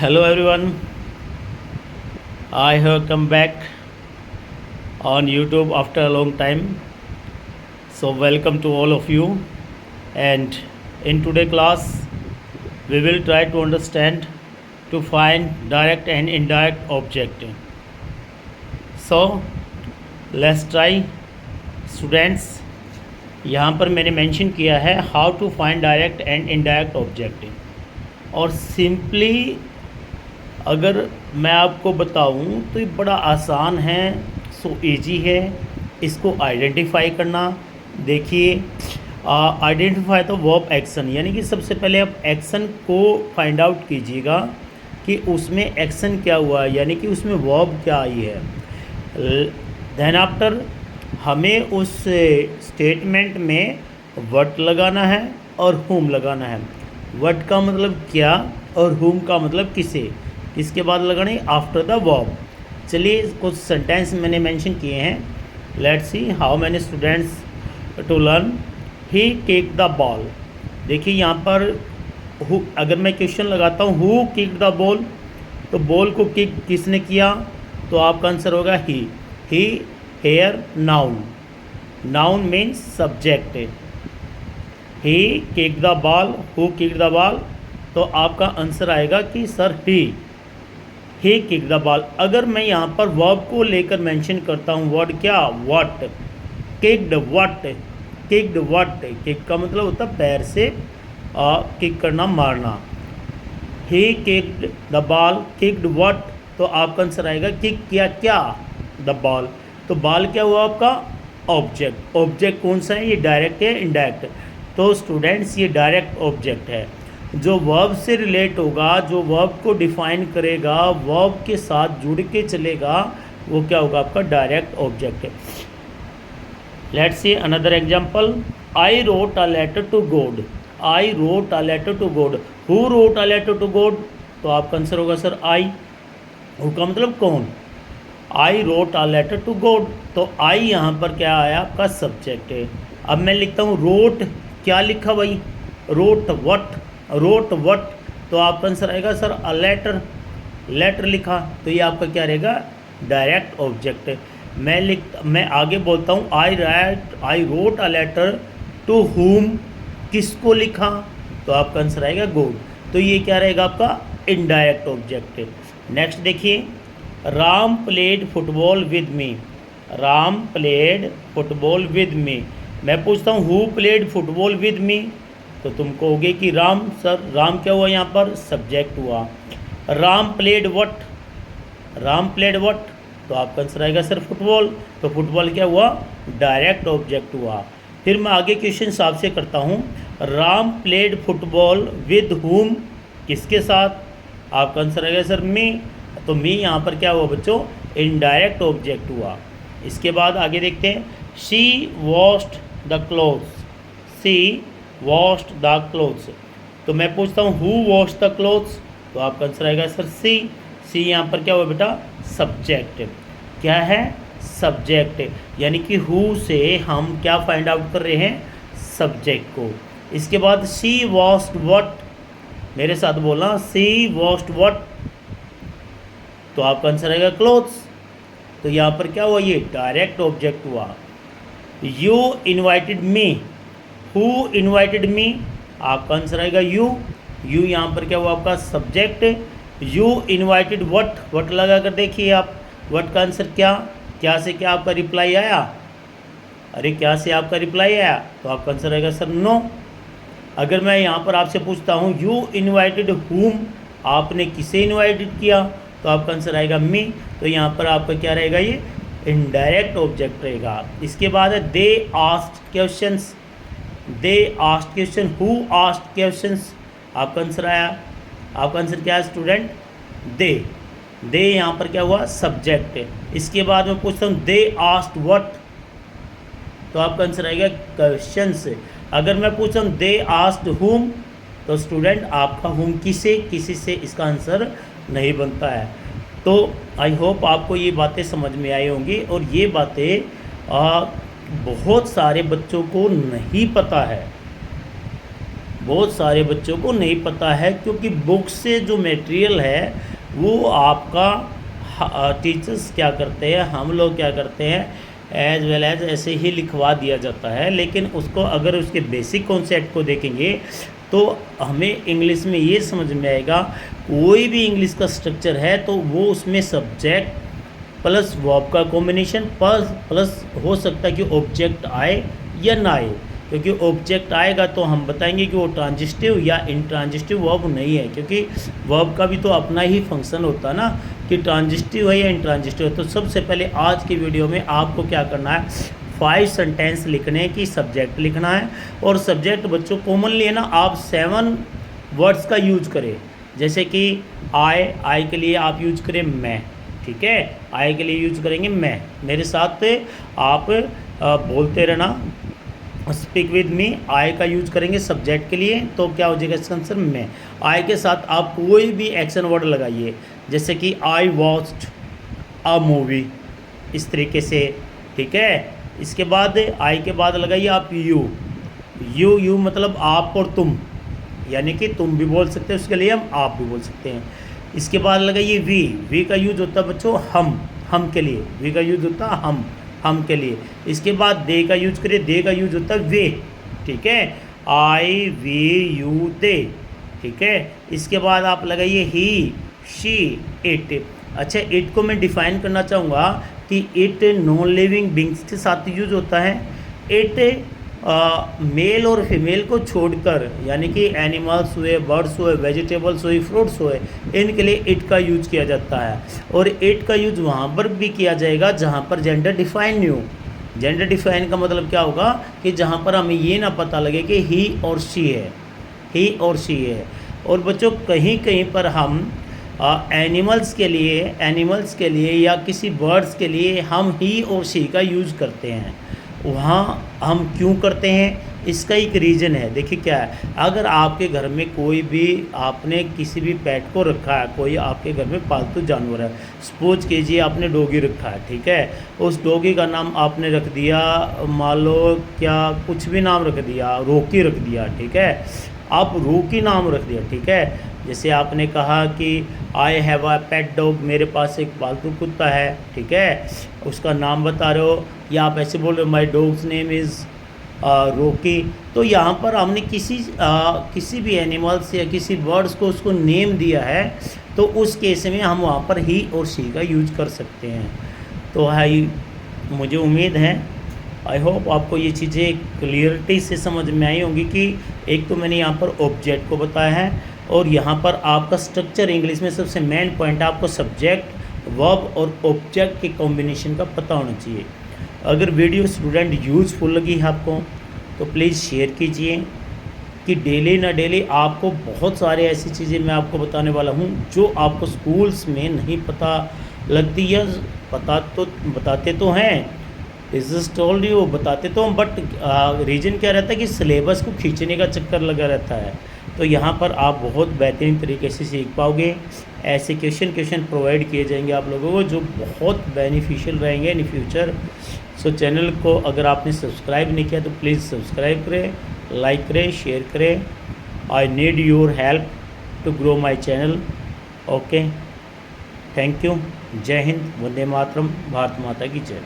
Hello everyone, I have come back on YouTube after a long time. So welcome to all of you, and in today class we will try to understand to find direct and indirect object. So let's try students. यहाँ पर मैंने mention किया है how to find direct and indirect object, और simply अगर मैं आपको बताऊं तो ये बड़ा आसान है, सो इजी है इसको आइडेंटिफाई करना। देखिए आइडेंटिफाई तो वर्ब एक्शन, यानी कि सबसे पहले आप एक्शन को फाइंड आउट कीजिएगा कि उसमें एक्शन क्या हुआ है, यानी कि उसमें वर्ब क्या आई है। देन आफ्टर हमें उस स्टेटमेंट में व्हाट लगाना है और हुम लगाना है। व्हाट का मतलब क्या और हुम का मतलब किसे, किसके बाद लगाने, आफ्टर द वर्ब। चलिए कुछ सेंटेंस मैंने मेंशन किए हैं। Let's see how many students to learn. He kick the ball. देखिए यहाँ पर अगर मैं क्वेश्चन लगाता हूँ हु किक द बॉल, तो बॉल को किक किसने किया, तो आपका आंसर होगा he. Here noun, noun means subject. He kick the ball, who kick the ball, तो आपका आंसर आएगा कि sir he kick the ball. अगर मैं यहाँ पर वर्ब को लेकर मेंशन करता हूँ, वर्ड क्या, what, kicked what, kicked what, kick का मतलब होता है पैर से किक करना, मारना। He kicked the ball, kicked what, तो आपका आंसर आएगा किक किया क्या, द बॉल। तो बॉल क्या हुआ आपका, ऑब्जेक्ट। ऑब्जेक्ट कौन सा है, ये डायरेक्ट है इनडायरेक्ट। तो स्टूडेंट्स ये डायरेक्ट ऑब्जेक्ट है, जो वर्ब से रिलेट होगा, जो वर्ब को डिफाइन करेगा, वर्ब के साथ जुड़ के चलेगा, वो क्या होगा आपका डायरेक्ट ऑब्जेक्ट है। Let's see another example. I wrote a letter to God. I wrote a letter to God. Who wrote a letter to God, तो आपका आंसर होगा सर आई। हु का मतलब कौन, I wrote a letter to God, तो I यहाँ पर क्या आया आपका सब्जेक्ट है। अब मैं लिखता हूँ रोट, क्या लिखा भाई, रोट व्हाट, रोट व्हाट, तो आपका आंसर आएगा सर अ लेटर। लेटर लिखा, तो ये आपका क्या रहेगा, डायरेक्ट ऑब्जेक्ट है। मैं आगे बोलता हूँ I wrote a letter to whom, किसको लिखा, तो आपका आंसर आएगा गॉड। तो ये क्या रहेगा आपका इनडायरेक्ट ऑब्जेक्ट है। नेक्स्ट देखिए, Ram played football with me. Ram played football with me. मैं पूछता हूँ who played football with me, तो तुम कहोगे कि राम। सर राम क्या हुआ यहाँ पर, सब्जेक्ट हुआ। Ram played what, Ram played what, तो आपका आंसर आएगा सर फुटबॉल। तो फुटबॉल क्या हुआ, डायरेक्ट ऑब्जेक्ट हुआ। फिर मैं आगे क्वेश्चन आपसे करता हूँ, Ram played football with whom, किसके साथ, आपका आंसर आएगा सर मी। तो मी यहाँ पर क्या हुआ बच्चों, इनडायरेक्ट ऑब्जेक्ट हुआ। इसके बाद आगे देखते हैं, she washed the clothes. She washed the clothes, तो मैं पूछता हूँ हु वॉश द क्लोथ्स, तो आपका आंसर आएगा सर सी। सी यहाँ पर क्या हुआ बेटा, सब्जेक्ट। क्या है, सब्जेक्ट, यानी कि हु से हम क्या फाइंड आउट कर रहे हैं, सब्जेक्ट को। इसके बाद शी वॉश्ड व्हाट, मेरे साथ बोलना, सी वॉश्ड व्हाट, तो आपका आंसर आएगा क्लोथ्स। तो यहाँ पर क्या हुआ, ये डायरेक्ट ऑब्जेक्ट हुआ। You invited me, who invited मी, आपका आंसर आएगा यू। यू यहाँ पर क्या हुआ आपका subject. You invited what, what लगा कर देखिए आप, व्हाट का आंसर क्या से क्या आपका रिप्लाई आया, अरे क्या से आपका रिप्लाई आया, तो आपका आंसर आएगा सर नो। अगर मैं यहाँ पर आपसे पूछता हूँ यू इन्वाइटेड हुम, आपने किसे इन्वाइटेड किया, तो आपका आंसर आएगा मी। तो यहाँ पर आपका क्या रहेगा, ये इनडायरेक्ट ऑब्जेक्ट रहेगा। इसके बाद है they asked questions. They asked question, who asked questions, आपका आंसर आया, आपका आंसर क्या है स्टूडेंट, दे। दे यहाँ पर क्या हुआ, सब्जेक्ट है। इसके बाद मैं पूछता हूँ दे आस्क्ड व्हाट, तो आपका आंसर आएगा क्वेश्चंस। अगर मैं पूछता हूँ दे आस्क्ड हुम, तो स्टूडेंट आपका हुम किसे, किसी से इसका आंसर नहीं बनता है। तो आई होप आपको ये बातें समझ में आई होंगी, और ये बातें बहुत सारे बच्चों को नहीं पता है। बहुत सारे बच्चों को नहीं पता है, क्योंकि बुक से जो मटेरियल है वो आपका टीचर्स क्या करते हैं, हम लोग क्या करते हैं, एज वेल एज ऐसे ही लिखवा दिया जाता है। लेकिन उसको अगर उसके बेसिक कॉन्सेप्ट को देखेंगे तो हमें इंग्लिश में ये समझ में आएगा। कोई भी इंग्लिश का स्ट्रक्चर है तो वो उसमें सब्जेक्ट प्लस वर्ब का कॉम्बिनेशन प्लस हो सकता है कि ऑब्जेक्ट आए या ना आए। क्योंकि ऑब्जेक्ट आएगा तो हम बताएंगे कि वो ट्रांजिस्टिव या इंट्रांजिस्टिव वर्ब नहीं है, क्योंकि वर्ब का भी तो अपना ही फंक्शन होता है ना, कि ट्रांजिस्टिव है या इंट्रांजिस्टिव है। तो सबसे पहले आज की वीडियो में आपको क्या करना है, 5 सेंटेंस लिखने की सब्जेक्ट लिखना है। और सब्जेक्ट बच्चों कॉमनली है ना, आप 7 वर्ड्स का यूज करें। जैसे कि आई के लिए आप यूज करें मैं, ठीक है, आई के लिए यूज करेंगे मैं। मेरे साथ आप बोलते रहना, स्पीक विद मी। आई का यूज करेंगे सब्जेक्ट के लिए, तो क्या हो जाएगा इसका आंसर मैं। आई के साथ आप कोई भी एक्शन वर्ड लगाइए, जैसे कि आई वॉच्ड अ मूवी, इस तरीके से, ठीक है। इसके बाद आई के बाद लगाइए आप यू मतलब आप और तुम, यानी कि तुम भी बोल सकते हैं, उसके लिए हम आप भी बोल सकते हैं। इसके बाद लगाइए वी का यूज होता है बच्चों हम के लिए, वी का यूज होता है हम के लिए। इसके बाद दे का यूज करिए, दे का यूज होता है वे, ठीक है, आई वी यू दे, ठीक है। इसके बाद आप लगाइए ही शी इट। अच्छा, इट को मैं डिफाइन करना चाहूँगा कि इट नॉन लिविंग बींग्स के साथ यूज होता है। इट मेल और फीमेल को छोड़कर, यानी कि एनिमल्स हुए, बर्ड्स हुए, वेजिटेबल्स हुए, फ्रूट्स हुए, इनके लिए इट का यूज किया जाता है। और इट का यूज वहाँ पर भी किया जाएगा जहाँ पर जेंडर डिफाइन नहीं हो। जेंडर डिफाइन का मतलब क्या होगा कि जहाँ पर हमें ये ना पता लगे कि ही और शी है। और बच्चों कहीं कहीं पर हम एनिमल्स के लिए या किसी बर्ड्स के लिए हम ही और शी का यूज करते हैं। वहाँ हम क्यों करते हैं, इसका एक रीज़न है। देखिए क्या है, अगर आपके घर में कोई भी, आपने किसी भी पेट को रखा है, कोई आपके घर में पालतू जानवर है, सपोज कीजिए आपने डॉगी रखा है, ठीक है। उस डॉगी का नाम आपने रख दिया, मान लो क्या कुछ भी नाम रख दिया, रॉकी रख दिया, ठीक है। आप रॉकी नाम रख दिया, ठीक है। जैसे आपने कहा कि I have a pet dog, मेरे पास एक पालतू कुत्ता है, ठीक है, उसका नाम बता रहे हो, या आप ऐसे बोल रहे हो माई डॉग्स नेम इज़ रॉकी। तो यहाँ पर हमने किसी भी एनिमल्स या किसी बर्ड्स को उसको नेम दिया है, तो उस केस में हम वहाँ पर ही और शी का यूज कर सकते हैं। तो मुझे उम्मीद है, आई होप आपको ये चीज़ें क्लियरिटी से समझ में आई होंगी कि एक तो मैंने यहाँ पर ऑब्जेक्ट को बताया है, और यहाँ पर आपका स्ट्रक्चर इंग्लिश में सबसे मेन पॉइंट है, आपको सब्जेक्ट, वर्ब और ऑब्जेक्ट के कॉम्बिनेशन का पता होना चाहिए। अगर वीडियो स्टूडेंट यूज़फुल लगी है आपको, तो प्लीज़ शेयर कीजिए, कि डेली ना डेली आपको बहुत सारे ऐसी चीज़ें मैं आपको बताने वाला हूँ जो आपको स्कूल्स में नहीं पता लगती है। बताते तो हैं, इज टोल्ड यू, बताते तो हम, बट रीज़न क्या रहता है कि सिलेबस को खींचने का चक्कर लगा रहता है। तो यहाँ पर आप बहुत बेहतरीन तरीके से सीख पाओगे। ऐसे क्वेश्चन प्रोवाइड किए जाएंगे आप लोगों को जो बहुत बेनिफिशियल रहेंगे इन फ्यूचर। सो चैनल को अगर आपने सब्सक्राइब नहीं किया तो प्लीज़ सब्सक्राइब करें, लाइक करें, शेयर करें। I need your help to grow my channel. Okay, thank you. जय हिंद, वंदे मातरम, भारत माता की जय।